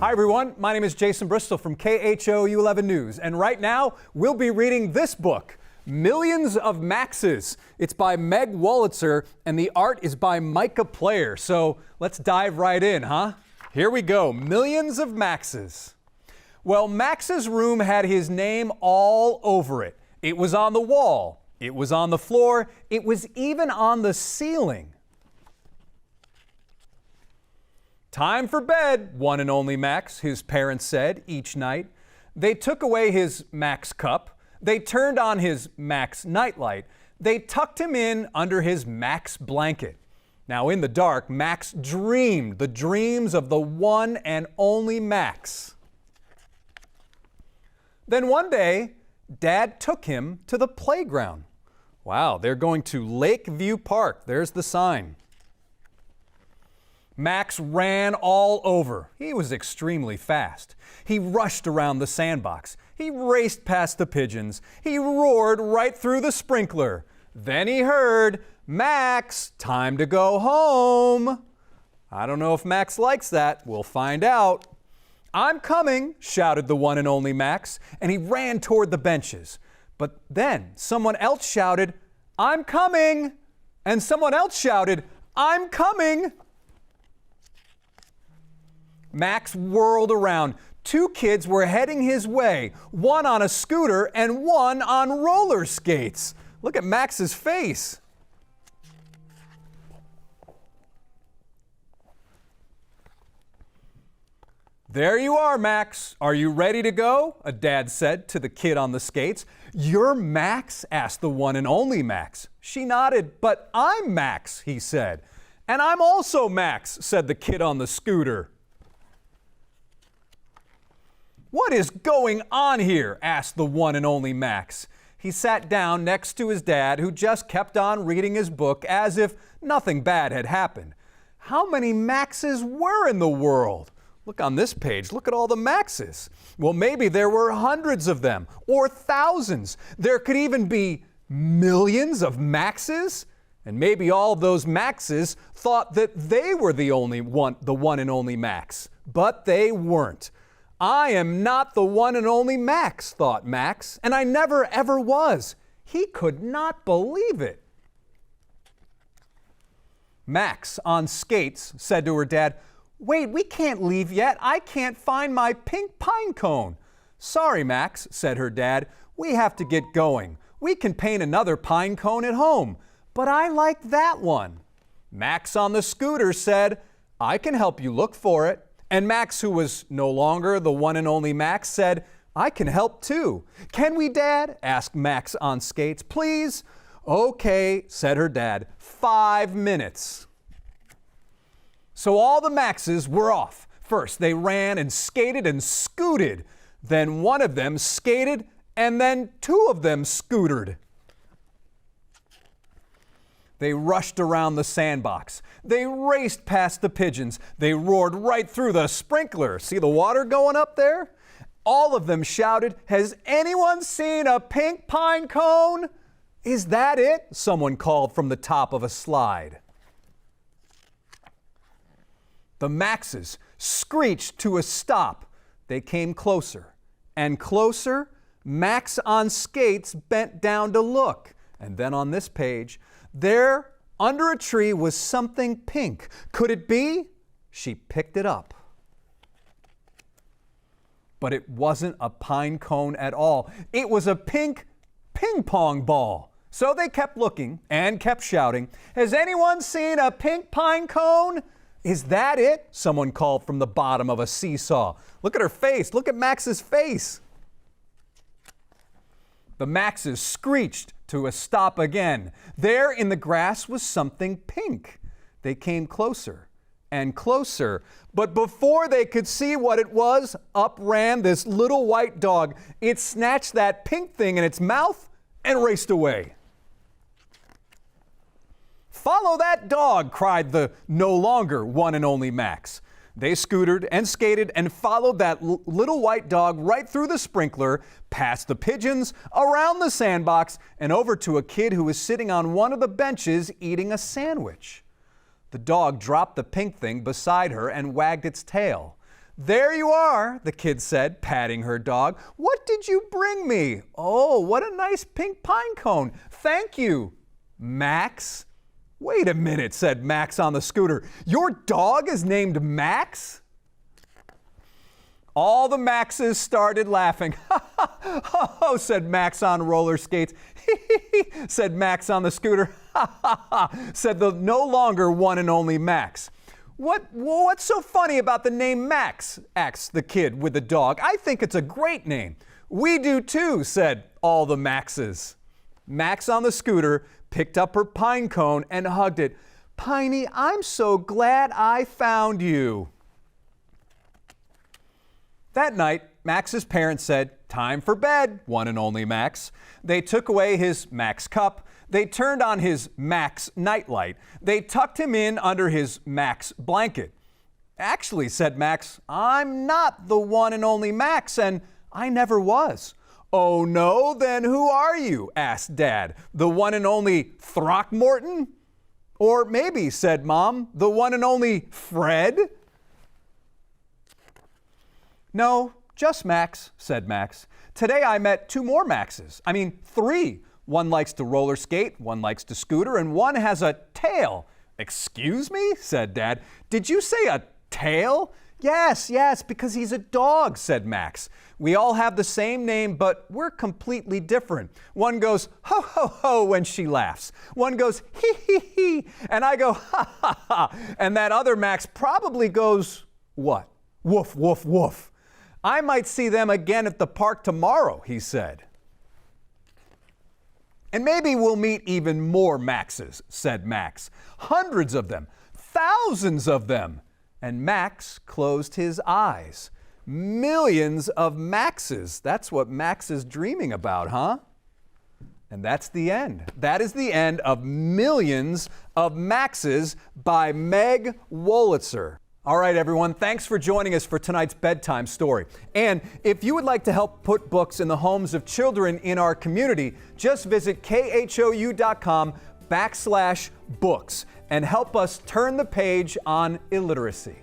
Hi everyone, my name is Jason Bristol from KHOU 11 News, and right now we'll be reading this book, Millions of Maxes. It's by Meg Wolitzer and the art is by Micah Player. So let's dive right in, huh? Here we go, Millions of Maxes. Well, Max's room had his name all over it. It was on the wall, it was on the floor, it was even on the ceiling. Time for bed, one and only Max, his parents said each night. They took away his Max cup. They turned on his Max nightlight. They tucked him in under his Max blanket. Now in the dark, Max dreamed the dreams of the one and only Max. Then one day, Dad took him to the playground. Wow, they're going to Lakeview Park. There's the sign. Max ran all over. He was extremely fast. He rushed around the sandbox. He raced past the pigeons. He roared right through the sprinkler. Then he heard, "Max, time to go home." I don't know if Max likes that. We'll find out. "I'm coming," shouted the one and only Max, and he ran toward the benches. But then someone else shouted, "I'm coming," and someone else shouted, "I'm coming." Max whirled around. Two kids were heading his way, one on a scooter and one on roller skates. Look at Max's face. "There you are, Max. Are you ready to go?" a dad said to the kid on the skates. "You're Max?" asked the one and only Max. She nodded. "But I'm Max," he said. "And I'm also Max," said the kid on the scooter. "What is going on here?" asked the one and only Max. He sat down next to his dad, who just kept on reading his book as if nothing bad had happened. How many Maxes were in the world? Look on this page. Look at all the Maxes. Well, maybe there were hundreds of them, or thousands. There could even be millions of Maxes. And maybe all those Maxes thought that they were the one and only Max. But they weren't. "I am not the one and only Max," thought Max, "and I never ever was." He could not believe it. Max, on skates, said to her dad, "Wait, we can't leave yet. I can't find my pink pine cone." "Sorry, Max," said her dad. "We have to get going. We can paint another pine cone at home, but I like that one." Max on the scooter said, "I can help you look for it." And Max, who was no longer the one and only Max, said, "I can help too." "Can we, Dad?" asked Max on skates. "Please?" "Okay," said her dad. 5 minutes. So all the Maxes were off. First, they ran and skated and scooted. Then one of them skated, and then two of them scootered. They rushed around the sandbox. They raced past the pigeons. They roared right through the sprinkler. See the water going up there? All of them shouted, "Has anyone seen a pink pine cone?" "Is that it?" someone called from the top of a slide. The Maxes screeched to a stop. They came closer and closer. Max on skates bent down to look. And then on this page, there, under a tree, was something pink. Could it be? She picked it up. But it wasn't a pine cone at all. It was a pink ping-pong ball. So they kept looking and kept shouting, "Has anyone seen a pink pine cone?" "Is that it?" someone called from the bottom of a seesaw. Look at her face. Look at Max's face. The Maxes screeched to a stop again. There in the grass was something pink. They came closer and closer, but before they could see what it was, up ran this little white dog. It snatched that pink thing in its mouth and raced away. "Follow that dog," cried the no longer one and only Max. They scootered and skated and followed that little white dog right through the sprinkler, past the pigeons, around the sandbox, and over to a kid who was sitting on one of the benches eating a sandwich. The dog dropped the pink thing beside her and wagged its tail. "There you are," the kid said, patting her dog. "What did you bring me?" "Oh, what a nice pink pine cone. Thank you, Max." "Wait a minute," said Max on the scooter. "Your dog is named Max?" All the Maxes started laughing. "Oh," said Max on roller skates. Said Max on the scooter. Said the no longer one and only Max. What's so funny about the name Max?" asked the kid with the dog. "I think it's a great name." "We do too," said all the Maxes. Max on the scooter picked up her pine cone and hugged it. "Piney, I'm so glad I found you." That night, Max's parents said, "Time for bed, one and only Max." They took away his Max cup. They turned on his Max nightlight. They tucked him in under his Max blanket. "Actually," said Max, "I'm not the one and only Max, and I never was." "Oh no, then who are you?" asked Dad. "The one and only Throckmorton?" "Or maybe," said Mom, "the one and only Fred?" "No, just Max," said Max. "Today I met 2 more Maxes. I mean, 3. One likes to roller skate, one likes to scooter, and one has a tail." "Excuse me?" said Dad. "Did you say a tail?" Yes, because he's a dog," said Max. "We all have the same name, but we're completely different. One goes, ho, ho, ho, when she laughs. One goes, hee, hee, hee, and I go, ha, ha, ha. And that other Max probably goes, what? Woof, woof, woof. I might see them again at the park tomorrow," he said. "And maybe we'll meet even more Maxes," said Max. "Hundreds of them, thousands of them." And Max closed his eyes. Millions of Maxes. That's what Max is dreaming about, huh? And that's the end. That is the end of Millions of Maxes by Meg Wolitzer. All right, everyone, thanks for joining us for tonight's bedtime story. And if you would like to help put books in the homes of children in our community, just visit khou.com/books and help us turn the page on illiteracy.